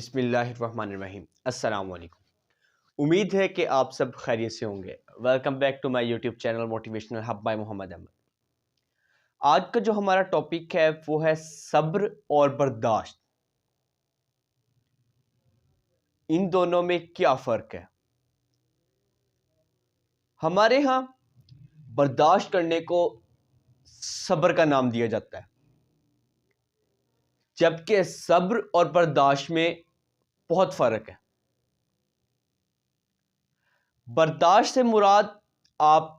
بسم اللہ الرحمن الرحیم۔ السلام علیکم، امید ہے کہ آپ سب خیریت سے ہوں گے۔ Welcome back to my YouTube channel motivational hub by Muhammad Ahmed. آج کا جو ہمارا ٹاپک ہے وہ ہے صبر اور برداشت۔ ان دونوں میں کیا فرق ہے؟ ہمارے ہاں برداشت کرنے کو صبر کا نام دیا جاتا ہے، جبکہ صبر اور برداشت میں بہت فرق ہے۔ برداشت سے مراد آپ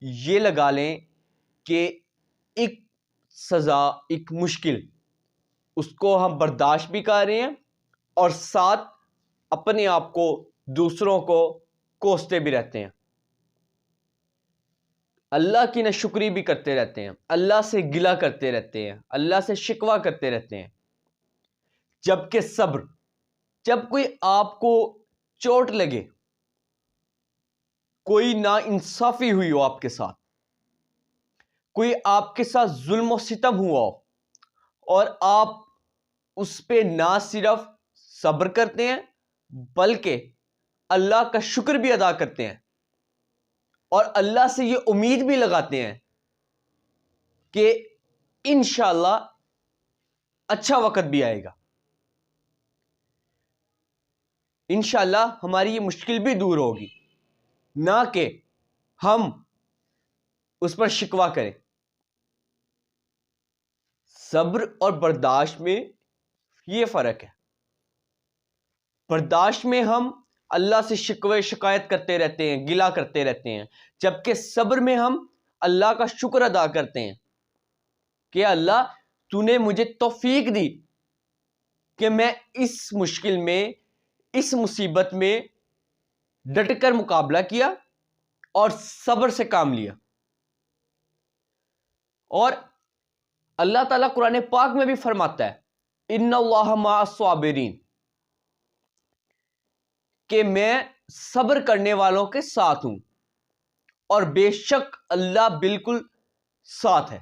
یہ لگا لیں کہ ایک سزا، ایک مشکل، اس کو ہم برداشت بھی کر رہے ہیں اور ساتھ اپنے آپ کو، دوسروں کو کوستے بھی رہتے ہیں، اللہ کی ناشکری بھی کرتے رہتے ہیں، اللہ سے گلہ کرتے رہتے ہیں، اللہ سے شکوہ کرتے رہتے ہیں۔ جبکہ صبر، جب کوئی آپ کو چوٹ لگے، کوئی ناانصافی ہوئی ہو آپ کے ساتھ، کوئی آپ کے ساتھ ظلم و ستم ہوا ہو، اور آپ اس پہ نہ صرف صبر کرتے ہیں بلکہ اللہ کا شکر بھی ادا کرتے ہیں اور اللہ سے یہ امید بھی لگاتے ہیں کہ انشاءاللہ اچھا وقت بھی آئے گا، انشاءاللہ ہماری یہ مشکل بھی دور ہوگی، نہ کہ ہم اس پر شکوہ کریں۔ صبر اور برداشت میں یہ فرق ہے۔ برداشت میں ہم اللہ سے شکوہ شکایت کرتے رہتے ہیں، گلہ کرتے رہتے ہیں، جبکہ صبر میں ہم اللہ کا شکر ادا کرتے ہیں کہ اللہ تو نے مجھے توفیق دی کہ میں اس مشکل میں، اس مصیبت میں ڈٹ کر مقابلہ کیا اور صبر سے کام لیا۔ اور اللہ تعالیٰ قرآن پاک میں بھی فرماتا ہے ان اللہ مع الصابرین، کہ میں صبر کرنے والوں کے ساتھ ہوں، اور بے شک اللہ بالکل ساتھ ہے۔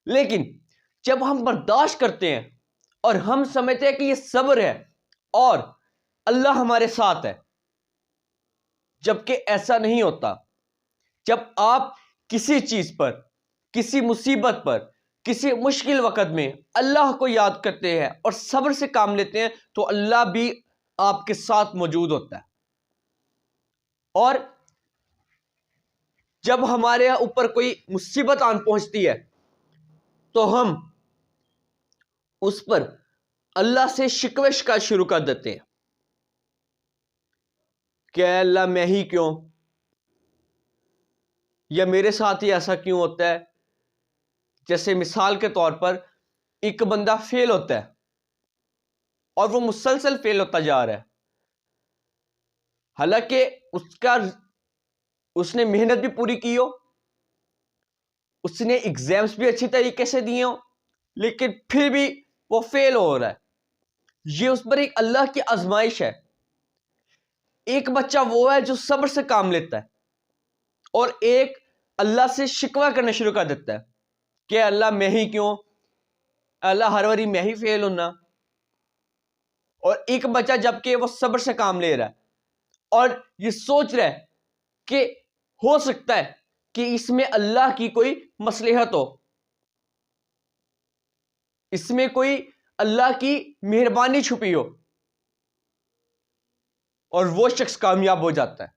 لیکن جب ہم برداشت کرتے ہیں اور ہم سمجھتے ہیں کہ یہ صبر ہے اور اللہ ہمارے ساتھ ہے، جبکہ ایسا نہیں ہوتا۔ جب آپ کسی چیز پر، کسی مصیبت پر، کسی مشکل وقت میں اللہ کو یاد کرتے ہیں اور صبر سے کام لیتے ہیں تو اللہ بھی آپ کے ساتھ موجود ہوتا ہے۔ اور جب ہمارے اوپر کوئی مصیبت آن پہنچتی ہے تو ہم اس پر اللہ سے شکوہ شکایت شروع کر دیتے ہیں کہ اے اللہ میں ہی کیوں، یا میرے ساتھ ہی ایسا کیوں ہوتا ہے۔ جیسے مثال کے طور پر ایک بندہ فیل ہوتا ہے اور وہ مسلسل فیل ہوتا جا رہا ہے، حالانکہ اس نے محنت بھی پوری کی ہو، اس نے ایگزامز بھی اچھی طریقے سے دیے ہوں، لیکن پھر بھی وہ فیل ہو رہا ہے۔ یہ اس پر ایک اللہ کی آزمائش ہے۔ ایک بچہ وہ ہے جو صبر سے کام لیتا ہے اور ایک اللہ سے شکوہ کرنا شروع کر دیتا ہے کہ اللہ میں ہی کیوں، اللہ ہر باری میں ہی فیل ہونا۔ اور ایک بچہ جبکہ وہ صبر سے کام لے رہا ہے اور یہ سوچ رہا ہے کہ ہو سکتا ہے کہ اس میں اللہ کی کوئی مصلحت ہو، اس میں کوئی اللہ کی مہربانی چھپی ہو، اور وہ شخص کامیاب ہو جاتا ہے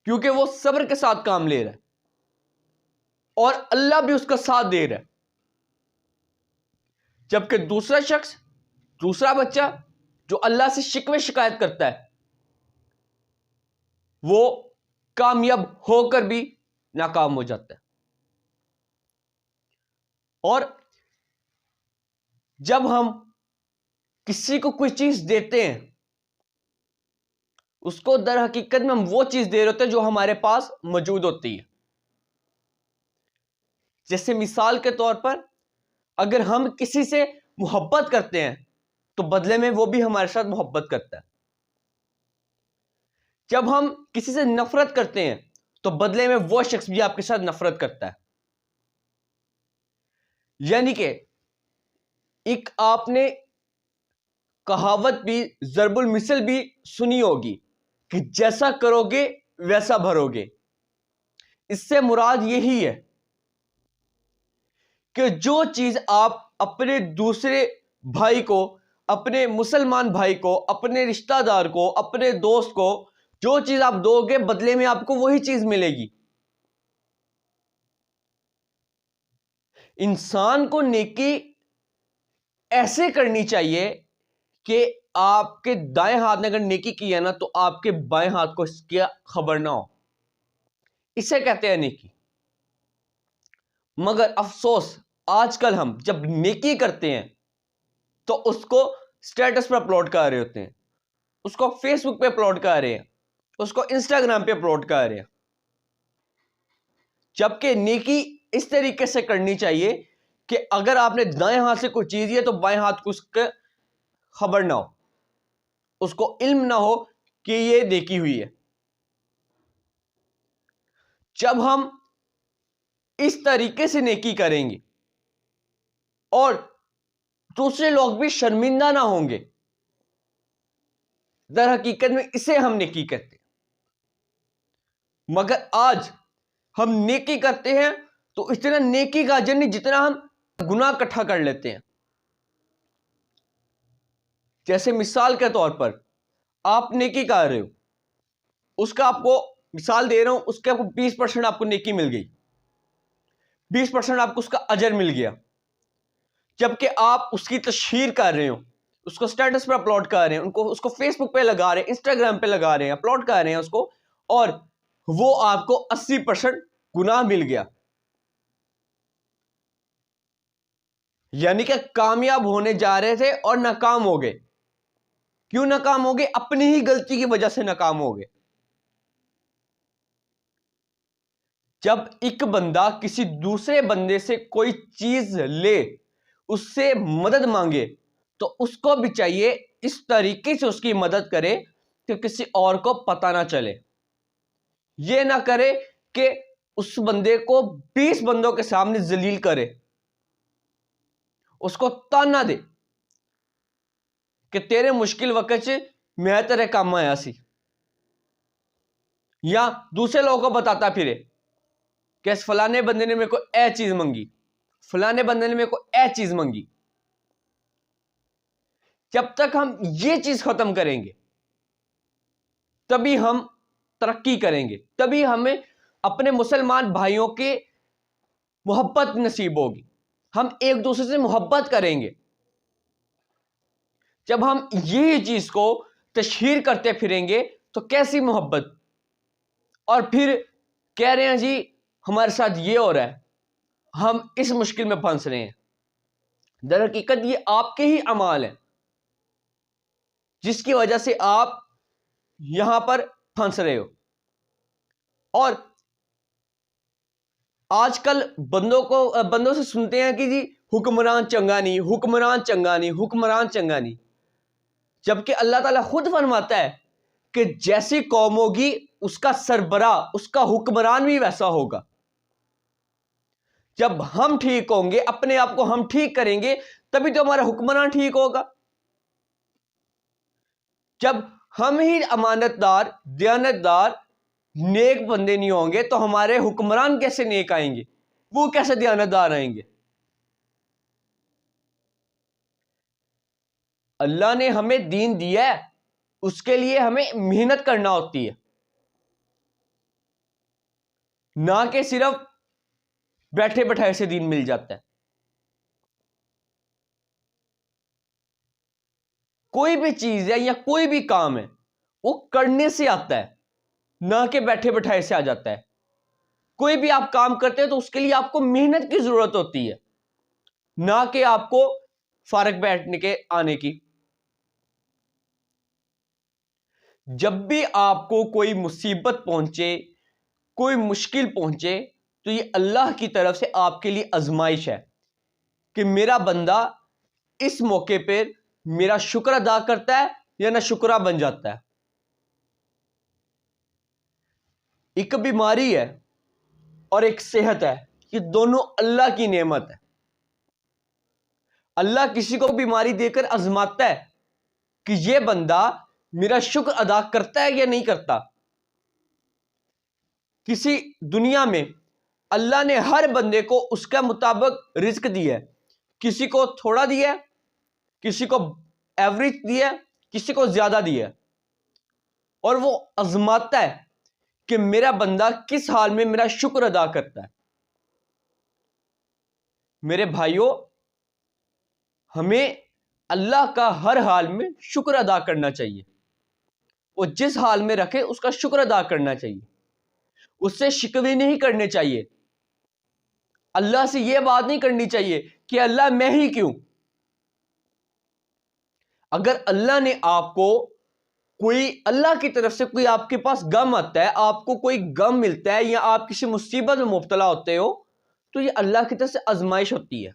کیونکہ وہ صبر کے ساتھ کام لے رہا ہے اور اللہ بھی اس کا ساتھ دے رہا ہے۔ جبکہ دوسرا شخص، دوسرا بچہ جو اللہ سے شکوہ شکایت کرتا ہے، وہ کامیاب ہو کر بھی ناکام ہو جاتا ہے۔ اور جب ہم کسی کو کوئی چیز دیتے ہیں، اس کو در حقیقت میں ہم وہ چیز دے رہے ہوتے ہیں جو ہمارے پاس موجود ہوتی ہے۔ جیسے مثال کے طور پر اگر ہم کسی سے محبت کرتے ہیں تو بدلے میں وہ بھی ہمارے ساتھ محبت کرتا ہے۔ جب ہم کسی سے نفرت کرتے ہیں تو بدلے میں وہ شخص بھی آپ کے ساتھ نفرت کرتا ہے۔ یعنی کہ ایک آپ نے کہاوت بھی ضرب المثل بھی سنی ہوگی کہ جیسا کرو گے ویسا بھرو گے. اس سے مراد یہی ہے کہ جو چیز آپ اپنے دوسرے بھائی کو، اپنے مسلمان بھائی کو، اپنے رشتہ دار کو، اپنے دوست کو جو چیز آپ دو گے بدلے میں آپ کو وہی چیز ملے گی. انسان کو نیکی ایسے کرنی چاہیے کہ آپ کے دائیں ہاتھ نے اگر نیکی کی ہے نا تو آپ کے بائیں ہاتھ کو اس کی خبر نہ ہو. اسے کہتے ہیں نیکی. مگر افسوس آج کل ہم جب نیکی کرتے ہیں تو اس کو سٹیٹس پر اپلوڈ کر رہے ہوتے ہیں، اس کو فیس بک پہ اپلوڈ کر رہے ہیں، اس کو انسٹاگرام پہ اپلوڈ کر رہے ہیں. جبکہ نیکی اس طریقے سے کرنی چاہیے کہ اگر آپ نے دائیں ہاتھ سے کوئی چیز دی ہے تو بائیں ہاتھ کو اس کا خبر نہ ہو، اس کو علم نہ ہو کہ یہ نیکی ہوئی ہے. جب ہم اس طریقے سے نیکی کریں گے اور دوسرے لوگ بھی شرمندہ نہ ہوں گے، در حقیقت میں اسے ہم نیکی کہتے ہیں. مگر آج ہم نیکی کرتے ہیں تو اتنا نیکی کا اجر نہیں جتنا ہم گناہ اکٹھا کر لیتے ہیں. جیسے مثال کے طور پر آپ نیکی کر رہے ہو، اس کا آپ کو مثال دے رہا ہوں، اس کے آپ کو 20% آپ کو نیکی مل گئی، 20% آپ کو اس کا اجر مل گیا. جبکہ آپ اس کی تشہیر کر رہے ہو، اس کو سٹیٹس پہ اپلوڈ کر رہے ہیں، اس کو فیس بک پہ لگا رہے ہیں، انسٹاگرام پہ لگا رہے ہیں، اپلوڈ کر رہے ہیں اس کو، اور وہ آپ کو 80% گناہ مل گیا. یعنی کہ کامیاب ہونے جا رہے تھے اور ناکام ہو گئے. کیوں ناکام ہو گئے؟ اپنی ہی غلطی کی وجہ سے ناکام ہو گئے. جب ایک بندہ کسی دوسرے بندے سے کوئی چیز لے، اس سے مدد مانگے، تو اس کو بھی چاہیے اس طریقے سے اس کی مدد کرے کہ کسی اور کو پتہ نہ چلے. یہ نہ کرے کہ اس بندے کو 20 بندوں کے سامنے ذلیل کرے، اس کو تانا دے کہ تیرے مشکل وقت سے میں تیرے کام آیا سی، یا دوسرے لوگوں کو بتاتا پھرے کہ اس فلانے بندے نے میرے کو اے چیز منگی، فلانے بندے نے میرے کو اے چیز منگی. جب تک ہم یہ چیز ختم کریں گے تبھی ہم ترقی کریں گے، تبھی ہمیں اپنے مسلمان بھائیوں کی محبت نصیب ہوگی، ہم ایک دوسرے سے محبت کریں گے. جب ہم یہی چیز کو تشہیر کرتے پھریں گے تو کیسی محبت؟ اور پھر کہہ رہے ہیں جی ہمارے ساتھ یہ ہو رہا ہے، ہم اس مشکل میں پھنس رہے ہیں. در حقیقت یہ آپ کے ہی اعمال ہیں جس کی وجہ سے آپ یہاں پر پھنس رہے ہو. اور آج کل بندوں سے سنتے ہیں کہ جی حکمران چنگا نہیں، حکمران چنگا نہیں، حکمران چنگا نہیں. جبکہ اللہ تعالیٰ خود فرماتا ہے کہ جیسی قوم ہوگی اس کا سربراہ، اس کا حکمران بھی ویسا ہوگا. جب ہم ٹھیک ہوں گے، اپنے آپ کو ہم ٹھیک کریں گے، تبھی تو ہمارا حکمران ٹھیک ہوگا. جب ہم ہی امانت دار، دیانت دار، نیک بندے نہیں ہوں گے تو ہمارے حکمران کیسے نیک آئیں گے؟ وہ کیسے دیانت دار آئیں گے؟ اللہ نے ہمیں دین دیا ہے، اس کے لیے ہمیں محنت کرنا ہوتی ہے، نہ کہ صرف بیٹھے بٹھائے سے دین مل جاتا ہے. کوئی بھی چیز ہے یا کوئی بھی کام ہے وہ کرنے سے آتا ہے، نہ کہ بیٹھے بٹھائے سے آ جاتا ہے. کوئی بھی آپ کام کرتے ہیں تو اس کے لیے آپ کو محنت کی ضرورت ہوتی ہے، نہ کہ آپ کو فارغ بیٹھنے کے آنے کی. جب بھی آپ کو کوئی مصیبت پہنچے، کوئی مشکل پہنچے، تو یہ اللہ کی طرف سے آپ کے لیے آزمائش ہے کہ میرا بندہ اس موقع پہ میرا شکر ادا کرتا ہے یا نہ شکرا بن جاتا ہے. ایک بیماری ہے اور ایک صحت ہے، یہ دونوں اللہ کی نعمت ہے. اللہ کسی کو بیماری دے کر آزماتا ہے کہ یہ بندہ میرا شکر ادا کرتا ہے یا نہیں کرتا. کسی دنیا میں اللہ نے ہر بندے کو اس کے مطابق رزق دیا ہے. کسی کو تھوڑا دیا ہے, کسی کو ایوریج دیا ہے, کسی کو زیادہ دیا ہے, اور وہ آزماتا ہے کہ میرا بندہ کس حال میں میرا شکر ادا کرتا ہے. میرے بھائیوں, ہمیں اللہ کا ہر حال میں شکر ادا کرنا چاہیے. وہ جس حال میں رکھے اس کا شکر ادا کرنا چاہیے, اس سے شکوے نہیں کرنے چاہیے. اللہ سے یہ بات نہیں کرنی چاہیے کہ اللہ میں ہی کیوں. اگر اللہ نے آپ کو کوئی, اللہ کی طرف سے کوئی آپ کے پاس غم آتا ہے, آپ کو کوئی غم ملتا ہے, یا آپ کسی مصیبت میں مبتلا ہوتے ہو, تو یہ اللہ کی طرف سے آزمائش ہوتی ہے.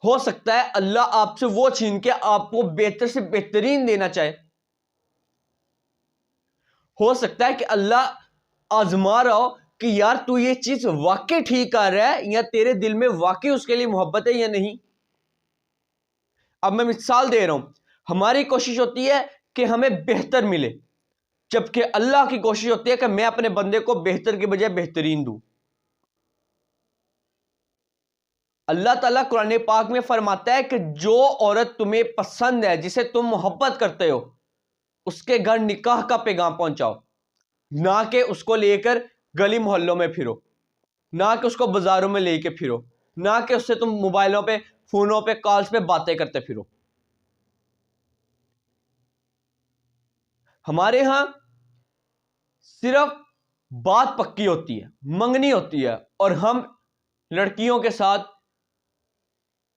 ہو سکتا ہے اللہ آپ سے وہ چھین کے آپ کو بہتر سے بہترین دینا چاہے. ہو سکتا ہے کہ اللہ آزما رہا ہو کہ یار تو یہ چیز واقعی ٹھیک کر رہا ہے, یا تیرے دل میں واقعی اس کے لیے محبت ہے یا نہیں. اب میں مثال دے رہا ہوں, ہماری کوشش ہوتی ہے کہ ہمیں بہتر ملے, جبکہ اللہ کی کوشش ہوتی ہے کہ میں اپنے بندے کو بہتر کے بجائے بہترین دوں. اللہ تعالیٰ قرآن پاک میں فرماتا ہے کہ جو عورت تمہیں پسند ہے, جسے تم محبت کرتے ہو, اس کے گھر نکاح کا پیغام پہنچاؤ, نہ کہ اس کو لے کر گلی محلوں میں پھرو, نہ کہ اس کو بازاروں میں لے کے پھرو, نہ کہ اس سے تم موبائلوں پہ, فونوں پہ, کالز پہ باتیں کرتے پھرو. ہمارے ہاں صرف بات پکی ہوتی ہے, منگنی ہوتی ہے, اور ہم لڑکیوں کے ساتھ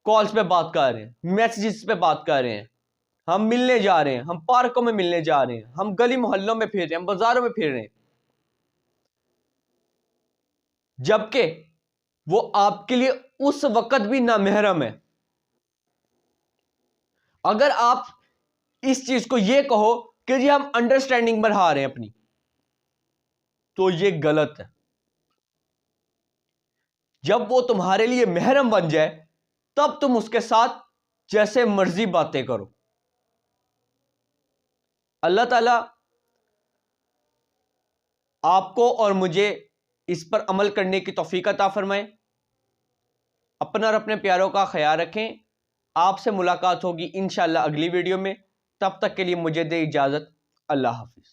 کالز پہ بات کر رہے ہیں, میسیجز پہ بات کر رہے ہیں, ہم ملنے جا رہے ہیں, ہم پارکوں میں ملنے جا رہے ہیں, ہم گلی محلوں میں پھر رہے ہیں, ہم بازاروں میں پھر رہے ہیں, جبکہ وہ آپ کے لیے اس وقت بھی نامحرم ہے. اگر آپ اس چیز کو یہ کہو کہ جی ہم انڈرسٹینڈنگ بڑھا رہے ہیں اپنی, تو یہ غلط ہے. جب وہ تمہارے لیے محرم بن جائے تب تم اس کے ساتھ جیسے مرضی باتیں کرو. اللہ تعالیٰ آپ کو اور مجھے اس پر عمل کرنے کی توفیق عطا فرمائے. اپنا اور اپنے پیاروں کا خیال رکھیں. آپ سے ملاقات ہوگی انشاءاللہ اگلی ویڈیو میں. تب تک کے لیے مجھے دے اجازت. اللہ حافظ.